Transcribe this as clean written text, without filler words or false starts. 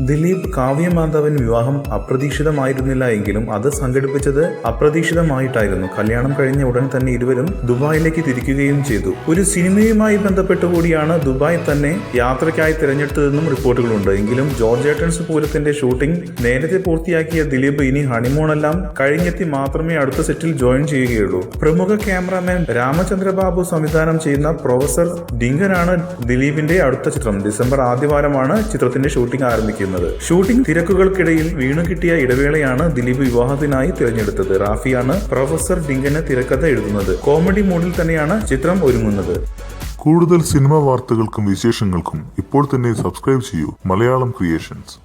ദിലീപ് കാവ്യ മാധവൻ വിവാഹം അപ്രതീക്ഷിതമായിരുന്നില്ല എങ്കിലും അത് സംഘടിപ്പിച്ചത് അപ്രതീക്ഷിതമായിട്ടായിരുന്നു. കല്യാണം കഴിഞ്ഞ ഉടൻ തന്നെ ഇരുവരും ദുബായിലേക്ക് തിരിക്കുകയും ചെയ്തു. ഒരു സിനിമയുമായി ബന്ധപ്പെട്ട് കൂടിയാണ് ദുബായ് തന്നെ യാത്രയ്ക്കായി തിരഞ്ഞെടുത്തതെന്നും റിപ്പോർട്ടുകളുണ്ട്. എങ്കിലും ജോർജ് ഏട്ടൻസ് പൂരത്തിന്റെ ഷൂട്ടിംഗ് നേരത്തെ പൂർത്തിയാക്കിയ ദിലീപ് ഇനി ഹണിമൂണെല്ലാം കഴിഞ്ഞെത്തി മാത്രമേ അടുത്ത സെറ്റിൽ ജോയിൻ ചെയ്യുകയുള്ളൂ. പ്രമുഖ ക്യാമറാമാൻ രാമചന്ദ്രബാബു സംവിധാനം ചെയ്യുന്ന പ്രൊഫസർ ഡിങ്കനാണ് ദിലീപിന്റെ അടുത്ത ചിത്രം. ഡിസംബർ ആദ്യവാരമാണ് ചിത്രത്തിന്റെ ഷൂട്ടിംഗ് ആരംഭിക്കുന്നത്. ഷൂട്ടിംഗ് തിരക്കുകൾക്കിടയിൽ വീണുകിട്ടിയ ഇടവേളയാണ് ദിലീപ് വിവാഹത്തിനായി തിരഞ്ഞെടുത്തത്. റാഫിയാണ് പ്രൊഫസർ ഡിങ്കന് തിരക്കഥ എഴുതുന്നത്. കോമഡി മൂഡിൽ തന്നെയാണ് ചിത്രം ഒരുങ്ങുന്നത്. കൂടുതൽ സിനിമാ വാർത്തകൾക്കും വിശേഷങ്ങൾക്കും ഇപ്പോൾ തന്നെ സബ്സ്ക്രൈബ് ചെയ്യൂ മലയാളം ക്രിയേഷൻസ്.